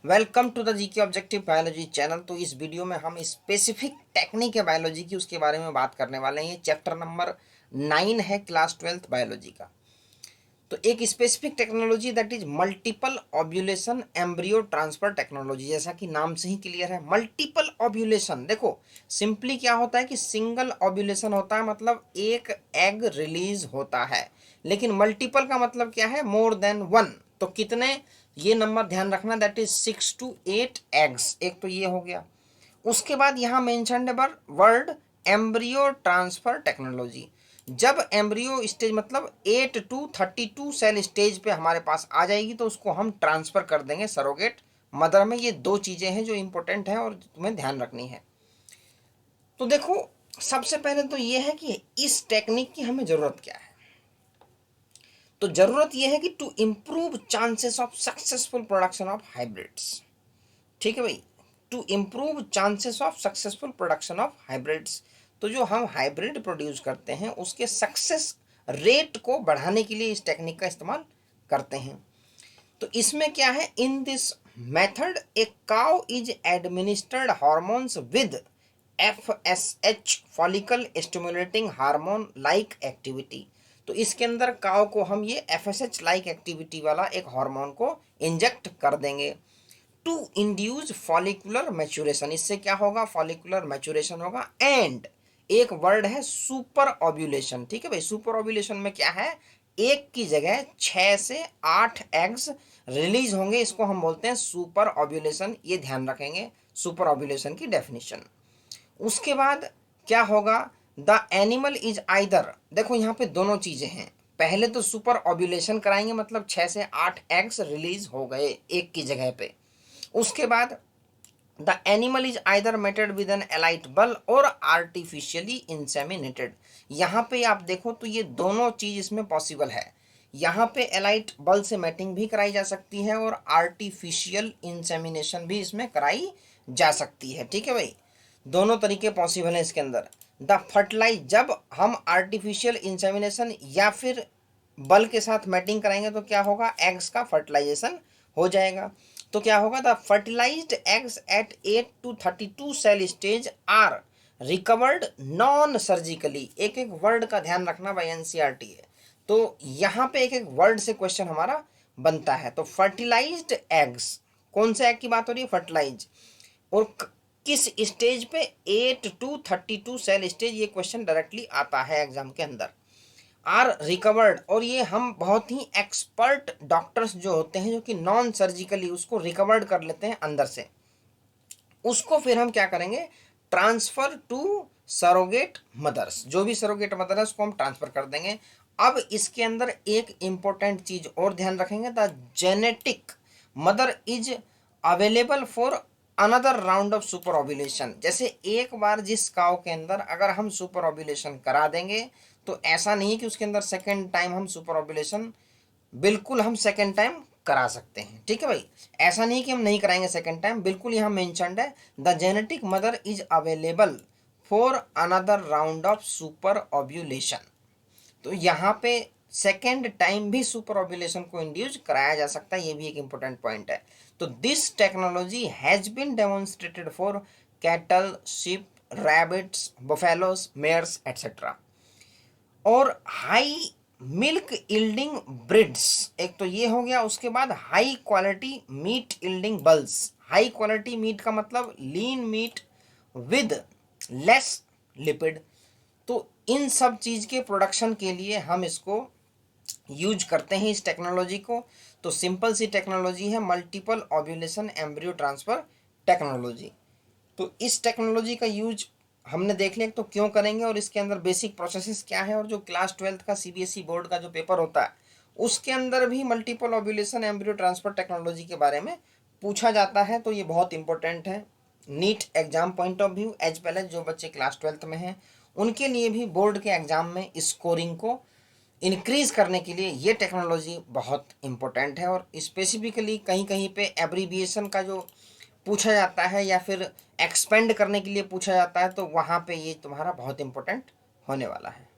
Welcome to the GK objective biology channel. तो इस video में हम स्पेसिफिक टेक्निक है बायोलॉजी की, उसके बारे में बात करने वाले हैं। ये चैप्टर नंबर 9 है क्लास 12th बायोलॉजी का। तो एक specific technology that is multiple ovulation embryo transfer technology, जैसा कि नाम से ही क्लियर है। मल्टीपल ओव्यूलेशन, देखो सिंपली क्या होता है कि सिंगल ओव्यूलेशन होता है, मतलब एक एग रिलीज होता है। लेकिन मल्टीपल का मतलब क्या है? More than one. तो कितने, ये नंबर ध्यान रखना, दैट इज 6 to 8 एग्स। एक तो ये हो गया। उसके बाद यहाँ mentioned word embryo transfer technology. जब एम्ब्रियो स्टेज मतलब 8 to 32 सेल स्टेज पे हमारे पास आ जाएगी तो उसको हम ट्रांसफर कर देंगे सरोगेट मदर में। ये दो चीजें हैं जो इंपॉर्टेंट है और तुम्हें ध्यान रखनी है। तो देखो, सबसे पहले तो ये है कि इस टेक्निक की हमें जरूरत क्या है। तो जरूरत यह है कि to improve chances of successful production of hybrids. ठीक है भाई, to improve chances of successful production of hybrids. तो जो हम हाइब्रिड प्रोड्यूस करते हैं उसके सक्सेस रेट को बढ़ाने के लिए इस टेक्निक का इस्तेमाल करते हैं। तो इसमें क्या है, in this method a cow is administered hormones with FSH follicle stimulating hormone like activity. तो इसके अंदर काउ को हम ये FSH लाइक एक्टिविटी वाला एक हार्मोन को इंजेक्ट कर देंगे टू इंड्यूस फॉलिकुलर मैच्योरेशन। इससे क्या होगा? फॉलिकुलर मैच्योरेशन होगा। एंड एक वर्ड है सुपर ओव्यूलेशन। ठीक है भाई, सुपर ओव्यूलेशन में क्या है? एक की जगह 6 से 8 एग्स रिलीज होंगे, इसको हम बोलते हैं सुपर ओव्यूलेशन। ये ध्यान रखेंगे सुपर ओव्यूलेशन की डेफिनेशन। उसके बाद क्या होगा? द एनिमल इज आइदर, देखो यहाँ पे दोनों चीजें हैं। पहले तो सुपर ओव्यूलेशन कराएंगे, मतलब 6 से 8 एग्स रिलीज हो गए एक की जगह पे। उसके बाद the animal is either mated with an elite bull और आर्टिफिशियली इंसेमिनेटेड। यहाँ पे आप देखो तो ये दोनों चीज इसमें पॉसिबल है। यहाँ पे एलाइट बल से मैटिंग भी कराई जा सकती है और आर्टिफिशियल इंसेमिनेशन भी इसमें कराई जा सकती है। ठीक है भाई, दोनों तरीके पॉसिबल हैं इसके अंदर। द फर्टिलाइज, जब हम आर्टिफिशियल इंसेमिनेशन या फिर बल के साथ मैटिंग कराएंगे तो क्या होगा? एग्स का फर्टिलाइजेशन हो जाएगा। तो क्या होगा? The fertilized eggs at 8 to 32 cell stage are recovered non surgically. एक एक वर्ड का ध्यान रखना भाई, NCERT है तो यहाँ पे एक एक वर्ड से क्वेश्चन हमारा बनता है। तो फर्टिलाइज्ड एग्स, कौन से एग की बात हो रही है? फर्टिलाइज। और किस स्टेज पे? 8 to 32 सेल स्टेज। ये क्वेश्चन डायरेक्टली आता है एग्जाम के अंदर। आर रिकवर्ड, और ये हम बहुत ही एक्सपर्ट डॉक्टर्स जो होते हैं जो कि नॉन सर्जिकली उसको रिकवर्ड कर लेते हैं अंदर से, उसको फिर हम क्या करेंगे? Transfer to surrogate mothers. जो भी सरोगेट मदर है उसको हम ट्रांसफर कर देंगे। अब इसके अंदर एक इंपॉर्टेंट चीज और ध्यान रखेंगे, the genetic mother is available for another round of super ovulation. जैसे एक बार जिस काव के अंदर अगर हम सुपर ओव्यूलेशन करा देंगे तो ऐसा नहीं है कि उसके अंदर सेकेंड टाइम हम सुपर ओव्यूलेशन, बिल्कुल हम सेकेंड टाइम करा सकते हैं। ठीक है भाई, ऐसा नहीं कि हम नहीं कराएंगे सेकेंड टाइम, बिल्कुल यहाँ मेंशन्ड है the genetic mother is available for another round of super ovulation. तो यहाँ पे सेकेंड टाइम भी सुपर ओव्यूलेशन को इंड्यूस कराया जा सकता है, ये भी एक इंपॉर्टेंट पॉइंट है। तो this technology has been demonstrated for cattle, sheep, rabbits, buffaloes, mares etcetera. और हाई मिल्क इल्डिंग ब्रिड्स, एक तो ये हो गया। उसके बाद high quality meat yielding bulls. High quality meat का मतलब lean meat with less lipid. तो इन सब चीज के प्रोडक्शन के लिए हम इसको यूज करते हैं इस टेक्नोलॉजी को। तो सिंपल सी टेक्नोलॉजी है multiple ovulation embryo transfer technology. तो इस टेक्नोलॉजी का यूज हमने देख लिया तो क्यों करेंगे और इसके अंदर बेसिक प्रोसेसेस क्या है। और जो क्लास 12th का CBSE बोर्ड का जो पेपर होता है उसके अंदर भी multiple ovulation embryo transfer technology के बारे में पूछा जाता है। तो ये बहुत इंपॉर्टेंट है NEET exam point of view, as well as जो बच्चे क्लास 12th में हैं उनके लिए भी बोर्ड के एग्जाम में स्कोरिंग को इंक्रीज करने के लिए ये टेक्नोलॉजी बहुत इंपॉर्टेंट है। और स्पेसिफिकली कहीं कहीं पे एब्रीविएशन का जो पूछा जाता है या फिर एक्सपेंड करने के लिए पूछा जाता है तो वहाँ पे ये तुम्हारा बहुत इंपॉर्टेंट होने वाला है।